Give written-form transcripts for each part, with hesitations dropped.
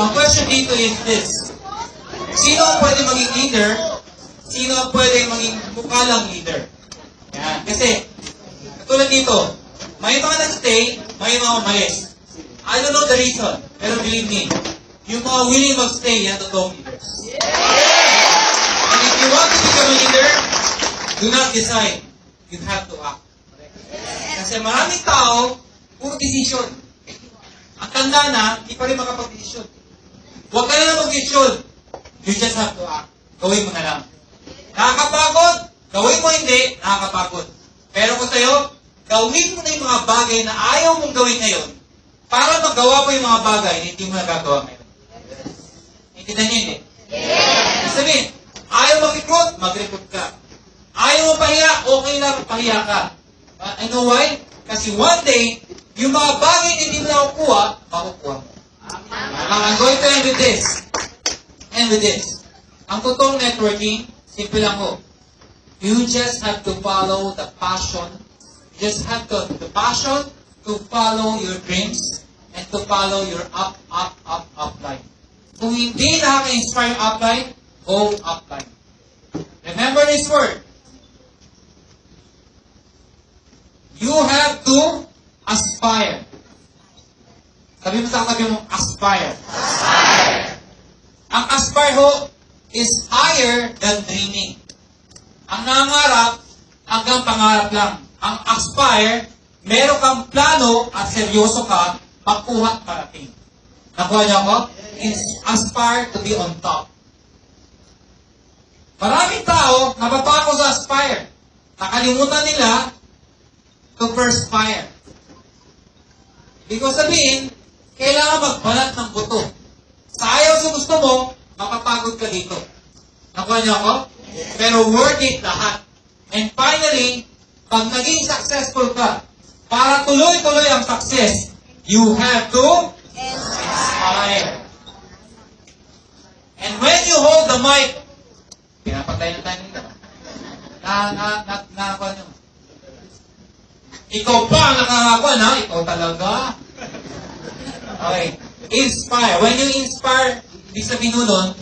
Ang question dito is this. Sino ang pwede maging leader? Sino ang pwede maging mukalang leader? Yan. Kasi, katulad dito, may mga nag-stay, may mga umalis. I don't know the reason, pero believe me, yung mga willing mag-stay, yan totoong leaders. And if you want to become a leader, do not decide. You have to act. Kasi maraming tao, puro decision. Ang tanda na, hindi pa rin makapag-decision. Huwag ka na mag-decision. You just have to act. Gawin mo na lang. Nakakapagod? Gawin mo hindi, nakakapagod. Pero kung sa'yo, gawin mo na yung mga bagay na ayaw mong gawin ngayon para magawa mo yung mga bagay na hindi mo nagagawa ngayon. Intindihan niyo hindi? Yes! Sabihin, ayaw mag-recruit, mag-recruit ka. Ayaw mo pahiya, okay lang, pahiya ka. I know why? Kasi one day, yung mga bagay na hindi mo nakukuha, makukuha mo. I'm going to end with this. End with this. Ang totoong networking, simple lang ho. You just have to follow the passion. You just have to the passion to follow your dreams and to follow your up line. Kung hindi nakaka-inspire yung upline, go upline. Remember this word. You have to aspire. Sabi mo sa katabi mo, aspire. Aspire. Ang aspire ho is higher than dreaming. Ang nangarap, hanggang pangarap lang. Ang aspire, meron kang plano at seryoso ka, makuha at parating. Nakuha niyo ako? Is aspire to be on top. Maraming tao, napapako sa aspire. Nakalimutan nila to perspire. Ibig ko sabihin, kailangan magbalat ng buto. Sa ayaw sa gusto mo, mapapagod ka dito. Nakuha niyo ako? Pero worth it lahat. And finally, pag naging successful ka, para tuloy-tuloy ang success, you have to inspire. And when you hold the mic, pinapatay na tayo nito. Nakakuha niyo. Ikaw pa ang nakakakuha na, ikaw talaga. Okay. Inspire. When you inspire, ibig sabihin nun,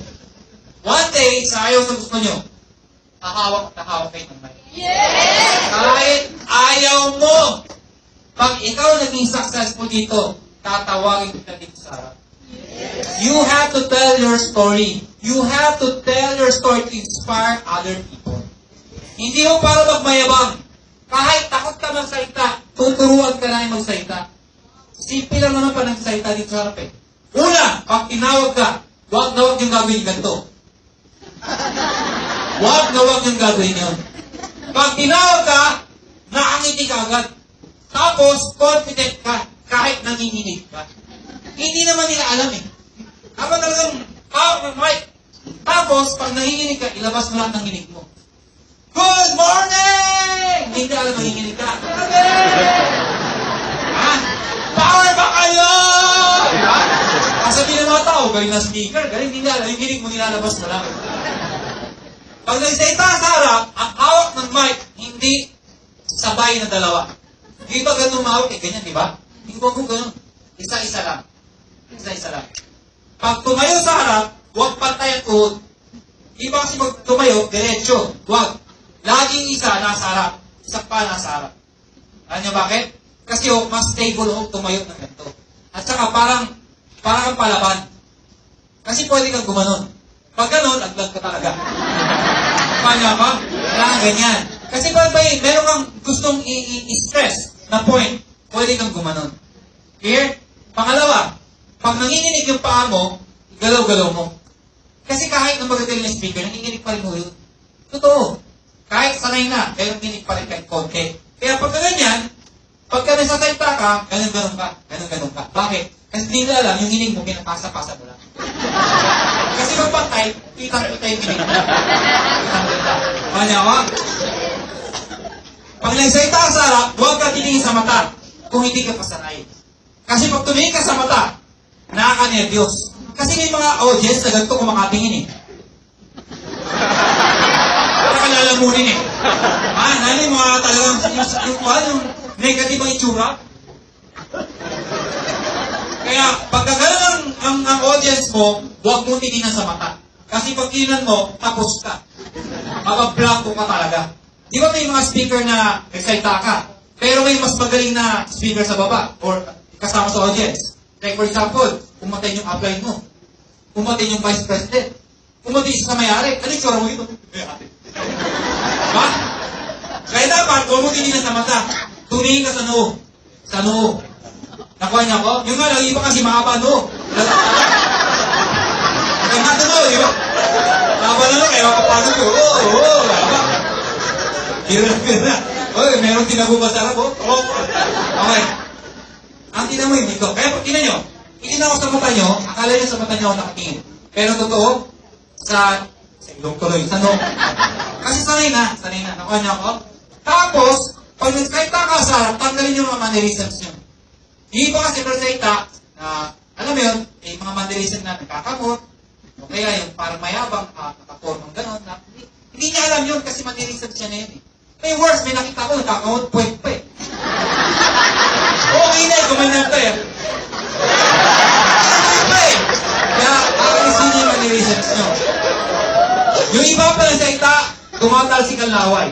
one day, sa ayaw sa gusto nyo, tahawak kayo ng mic. Yes! Kahit ayaw mo, pag ikaw naging successful dito, tatawagin kita dito sa harap. Yes. You have to tell your story. You have to tell your story to inspire other people. Hindi mo para magmayabang. Kahit takot ka magsalita, tuturuan ka na yung magsalita. Simple lang naman pa nagsalita dito sa harap eh. Una, pag tinawag ka, huwag na huwag yung gagawin ganito. Huwag na huwag yung gagawin yun. Pag tinawag ka, nakangiti ka agad. Tapos, confident ka, kahit nanginginig ka. Hindi naman nila alam eh. Kapag talagang, mic. Tapos, pag nanginginig ka, ilabas mo lang ng hinig mo. Good morning! Hindi alam nanginginig ka. Ha? Power ba kayo? Diba? Kasabihin ng mga tao, galing na speaker, galing hindi alam, yung hinig mo nilalabas mo lang. Pag nagsalita sa harap, ang hawak ng mic, hindi sabay na dalawa. Hindi ba ganun mahawak eh? Ganyan, di ba? Hindi ba kung ganun? Isa-isa lang. Isa-isa lang. Pag tumayo sa harap, huwag pantay ang tuhod. Di ba kasi pag tumayo, diretsyo. Huwag. Laging isa nasa harap. Isa pa nasa harap. Alam niyo bakit? Kasi mas stable tumayo ng ganito. At saka parang kang palaban. Kasi pwede kang gumanon. Pag ganon, aglag ka talaga. Paano ba? Kailangan ganyan. Kasi pag meron kang gustong i-stress na point, pwede kang gumanon. Clear? Pangalawa, pag nanginginig yung paa mo, galaw-galaw mo. Kasi kahit na magagaling na speaker, nanginginig pa rin mo yun. Totoo. Kahit sanay na, pero nanginginig pa rin kahit konti. Kaya pagka ganyan, pagka nasasalita ka, ganun-ganun ka. Ganun-ganun ka. Bakit? Kasi hindi na alam, yung hinig mo, pinapasa-pasa mo lang. Kasi magpantay, kitang-kita yung hinig mo. Kitang-kita. Kanya ka? Pag nagsalita ka sa harap, huwag ka tingin sa mata kung hindi ka pasanay. Kasi pag tumingin ka sa mata, nakaka-nervyos. Kasi may mga audience na ganito kung makatingin eh. Nakakalamunin eh. Ano yung mga talagang yung negative ang itsura? Kaya, pagka gano'n ang ang audience mo, huwag mo tininan sa mata. Kasi pag tininan mo, tapos ka. Mabablanko ka talaga. Di ba may mga speaker na excita ka, pero may mas magaling na speaker sa baba or kasama sa audience. Like for example, pumatay yung upline mo. Pumatay yung vice president. Pumatay siya sa may-ari. Ano yung tsura mo ito? Diba? Kaya dapat, huwag mo tininan sa mata. Tumingin ka sa noo. Sa noo. Nakuha niya ako? Yung nga lang, iba kasi mahaba noo. Kaya nga ito noo, di ba? Mahaba na noo, kaya makapano ko. Oo, mahaba. Gira. Oy, meron tinagubasarap, oh. Okay. Ang tinan mo yung dito. Kaya pag tinan nyo, itin ako sa mata nyo, akala nyo sa mata nyo ako nakatingin. Pero totoo, sa ilong tuloy, sa noo. Kasi sanay na. Nakuha niyo ako? Tapos, pag nagkaita ka sa harap, tanggalin yung mga mannerisms nyo. Hindi ba kasi presenta, alam mo yun, mga mannerism na nagkakamot, o kaya yung parang mayabang, nakapormang gano'n, hindi niya alam yun kasi mannerism siya na yun eh. May worse, may nakita ko, nagkakamot, puwet pa eh. Okay na eh, gumanyan pa eh. Puwet pa eh. Kaya, kakalisin niya yung mannerisms nyo. Yung iba pa lang sa ita, tumatalsik ang laway.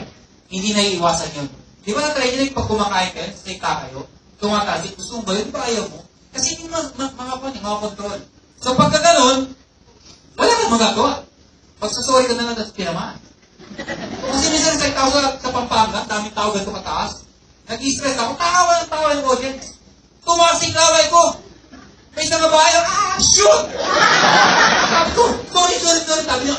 Hindi na iiwasan yun. Di ba na-try nyo pag kumakain kayo, sa ita kayo, tumatalsik, gusto mo ba yun? Di ba ayaw mo? Kasi hindi mga control. So pagka ganun, wala kang magagawa. Pagsasorry ka na lang at tinamaan. Kasi minsan sa ita sa Pampanga, daming tao ganito kataas. Nag-i-stress ako, tawa ng audience. Tumasik laway ko. May isang babae, shoot! Sabi ko, sorry. Sabi niyo,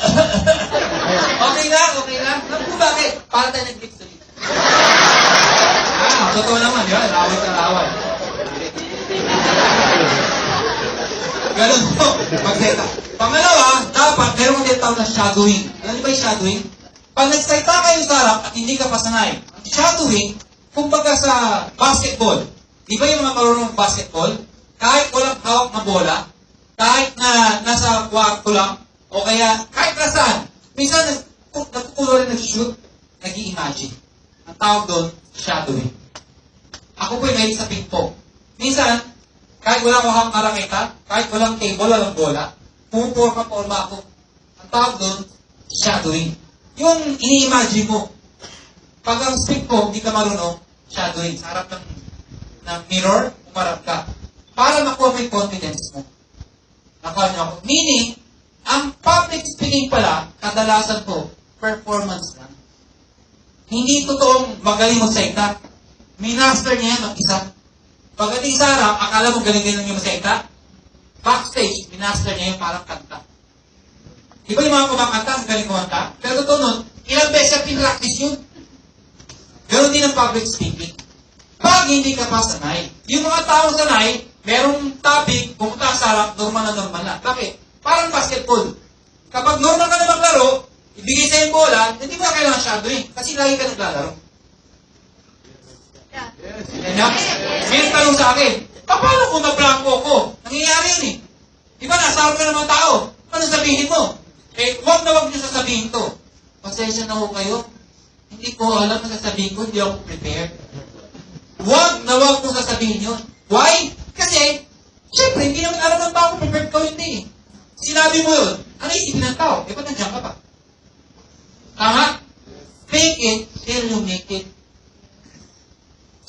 okay lang. Sabi ko, bakit? Para tayo nag-gift sa dito. Totoo naman, yun. Laway sa laway. Ganun po, mag-seta. Pangalawa, dapat, meron kang tinatawag na shadowing. Alam niyo ba yung shadowing? Pag nag-seta kayo sa harap at hindi ka pasanay, ang shadowing, kumbaga sa basketball. Di ba yung mga marunong basketball? Kahit walang hawak na bola, kahit na nasa kwarto lang, o kaya kahit nasaan, minsan nagkukulo rin nag-shoot, nag-i-imagine. Ang tawag doon, shadowing. Ako po'y mahilig sa ping-pong. Minsan, kahit wala akong hawak na raketa, kahit walang table, walang bola, pumuporma ako. Ang tawag doon, shadowing. Yung ini-imagine mo. Pag ang speak mo, hindi ka marunong, shadowing. Sa harap ng mirror, umarap ka. Para makuha mo yung confidence mo. Nakuha niyo ako. Meaning, ang public speaking pala, kadalasan po, performance lang. Hindi totoong magaling mo sa ita. Minaster niya yan mag-isa. Pagdating sa harap, akala mo galing-galing yung sa ita. Backstage, minaster niya yung parang kanta. Di ba yung mga kumakanta, ang galing kumanta? Pero totoo nun, ilang beses yung pinractice yun. Ganon din ang public speaking. Pag hindi ka pa sanay, yung mga taong sanay, merong topic, pumunta sa harap, normal na. Bakit? Parang basketball. Kapag normal ka na maglaro, ibigay sa yung bola, hindi mo na kailangan shadowing. Kasi lagi ka naglalaro. May tanong sa akin, paano kung na-blanco ko? Nangyayari yun eh. Di ba nasa harap ka ng mga tao? Ano sabihin mo? Huwag na huwag niyo sasabihin to. Pasensya na ho kayo. Hindi ko alam na sasabihin ko, hindi ako prepared. Huwag na huwag mo sasabihin yun. Why? Kasi, syempre, hindi naman alam ng tao kung prepared ka hindi eh. Sinabi mo yun, ano isipin ng tao? Ba't nandiyan ka pa? Tama? Fake it till you make it.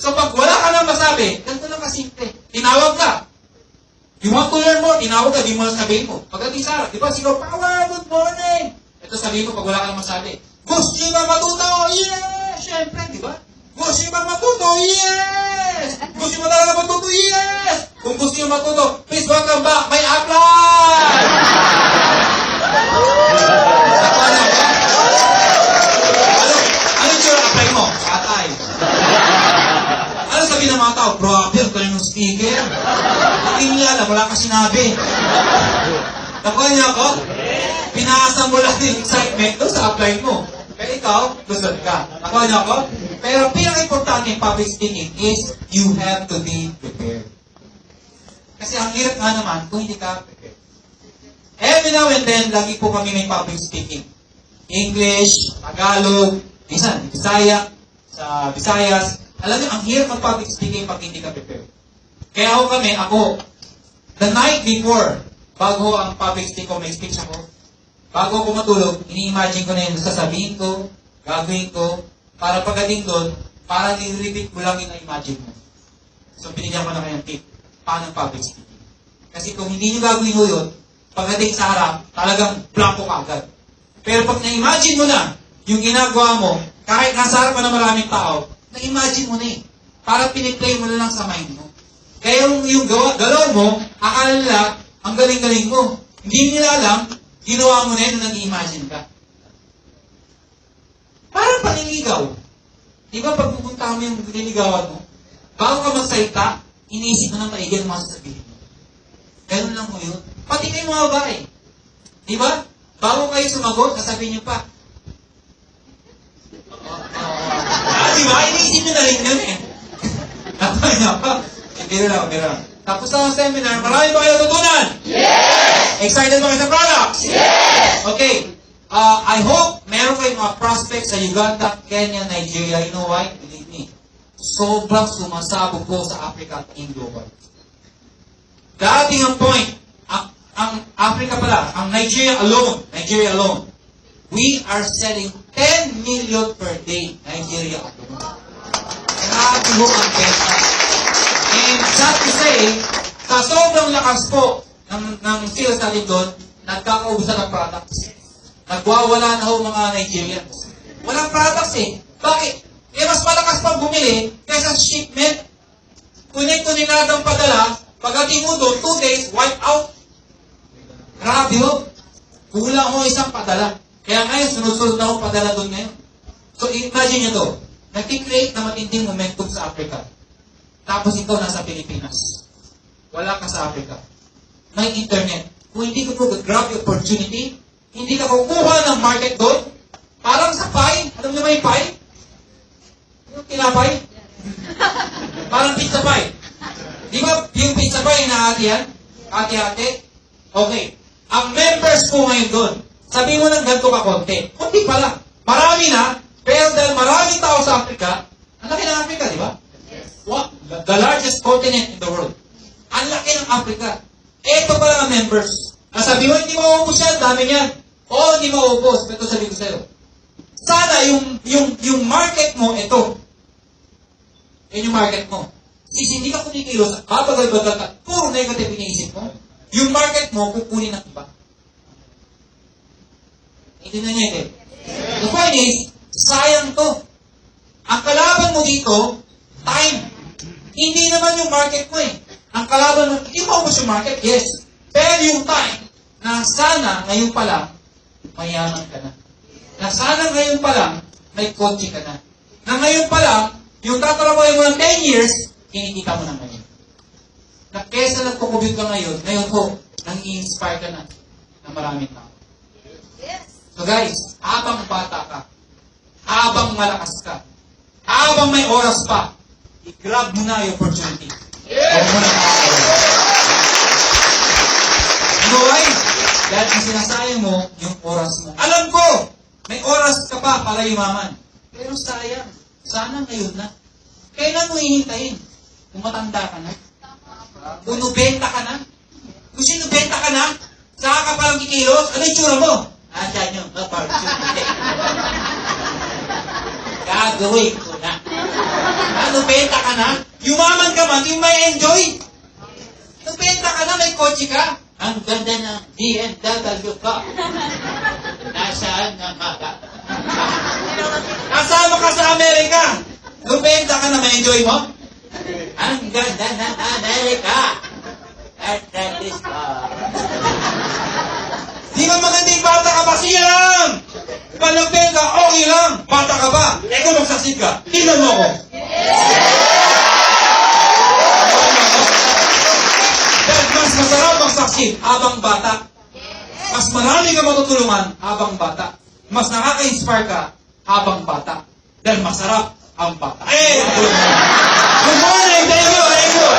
So pag wala ka nang masabi, ganito lang kasimple. Tinawag ka. You want to learn more? Tinawag ka, di mo lang sabihin mo. Pagdating sa harap, di ba? Sino, power, good morning! Ito sabihin mo pag wala ka nang masabi. Gusto ba matuto? Yes! Siyempre, di ba? Gusto ba matuto? Yes! Gusto mo talaga matuto? Yes! Kung gusto nyo matuto, please welcome back, may apply! Ano yung apply mo? Atay. Ano sabihin ng mga tao? Grabe, ang galing ng speaker. Hindi nila alam, wala ka sinabi. Nakuha niyo ako? Pinasa mo lang yung excitement doon sa apply mo. Pero ikaw, lusot ka. Nakuha niyo ako? Pero pinaka-importante yung public speaking is you have to be prepared. Kasi ang hirap nga naman kung hindi ka prepared. Every now and then, lagi po kami may public speaking. English, Tagalog, minsan, Bisaya, sa Visayas. Alam niyo, ang hirap ng public speaking pag hindi ka prepared. Kaya ako, the night before, bago ang public speak ko, may speech ako, bago ako matulog, ini-imagine ko na yung sasabihin ko, gagawin ko, para pagdating doon, parang i-repeat mo lang yung na-imagine mo. So, binigyan ko na kayo ng tip. Paano ang public speaking? Kasi kung hindi nyo gagawin mo yun, pagdating sa harap, talagang blanco ka agad. Pero pag na-imagine mo na yung ginagawa mo, kahit nasa harap ng maraming tao, na-imagine mo na eh. Para piniplay mo na lang sa mind mo. Kaya yung galaw mo, akala nila, ang galing-galing mo. Hindi nila alam, ginawa mo na yun nung nag-imagine ka. Parang paniligaw. Di ba pag pupunta mo yung nililigawan mo, bago ka magsalita, iniisip mo ng maigi ang mga sasabihin mo. Ganun lang mo yun. Pati kayo mga babae. Di ba? Bago kayo sumagot, sasabihin niyo pa. Di ba? Iniisip nyo na rin yun eh. Biro lang. Tapos sa seminar, marami ba kayo tutunan? Yes! Excited ba kayo sa products? Yes! Okay. I hope meron kayong mga prospects sa Uganda, Kenya, Nigeria. You know why? Believe me. Sobrang sumasabog po sa Africa at in global. Dating ang point, ang Africa pala, ang Nigeria alone, we are selling 10 million per day, Nigeria alone. Grabe ho ang benta. And sad to say, sa sobrang lakas po ng sales natin doon, nagkakaubusan ng products. Nagwawala na ho mga Nigerians. Walang products eh. Bakit? Eh, mas malakas pang bumili kaysa shipment. Tunay-tunay padala, pagdating mo doon, 2 days, wipe out. Grabe ho. Kulang ho isang padala. Kaya ngayon, sunod-sunod na ho padala doon ngayon. So, imagine nyo to. Nag-create na matinding momentum sa Africa. Tapos ikaw nasa Pilipinas. Wala ka sa Africa. May internet. Kung hindi ko grab yung opportunity, hindi ka kukuha ng market doon. Parang sa pie. Alam niyo ba yung pie? Yung tinapay? Parang pizza pie. Di ba yung pizza pie na hati-han? Hati-hati? Okay. Ang members po ngayon doon, sabi mo ng ganito ka konti. Konti pala. Marami na, pero dahil maraming tao sa Africa, ang laki ng Africa, di ba? What? The largest continent in the world. Ang laki ng Africa. Ito pala ang members. Sabi mo, hindi maubos yan, dami niyan. Oo, hindi maubos. Pero sabi ko sa'yo. Sana yung market mo, ito. Yan yung market mo. Since hindi ka kumikilos, babagal-bagal ka, puro negative iniisip mo, yung market mo, kukunin ng iba. Hindi na niya, eh. The point is, sayang to. Ang kalaban mo dito, time. Hindi naman yung market mo eh. Ang kalaban mo, hindi maubos yung market, yes. Pero yung time, na sana ngayon pa lang, mayaman ka na. Na sana ngayon pa lang, may kotse ka na. Na ngayon pa lang, yung tatrabahin mo ng 10 years, kinikita mo na ngayon. Na kesa nagpo-commute ka ngayon ho, nang-i-inspire ka na ng maraming tao. So guys, habang bata ka, habang malakas ka, habang may oras pa, i-grab mo na yung opportunity. Huwag mo na ano why? Dahil ang sinasayang mo, yung oras mo. Alam ko, may oras ka pa para yumaman. Pero sayang, sana ngayon na. Kailan mo hihintayin? Kung matanda ka na? Kung 90 ka na? Kung 90 ka na? Saka ka palang kikilos? Ano yung tsura mo? Diyan yung opportunity. Gagawin ko na. 90 ka na? Yumaman ka man, yung may enjoy. 90 ka na, may kotse ka. Ang ganda ng BMW ka. Nasaan na maka? Kasama ka sa Amerika. 90 ka na, may enjoy mo? Ang ganda ng Amerika. At that is di ba maganda yung bata ka pa? Siya lang! Pag nag-benta, okay lang. Bata ka ba? Kung magsaksid ka, tingnan mo ako. Dahil mas masarap magsaksid habang bata. Mas marami ka matutulungan habang bata. Mas nakaka-inspire ka habang bata. Dahil masarap ang bata. Good morning! Thank you! Thank you!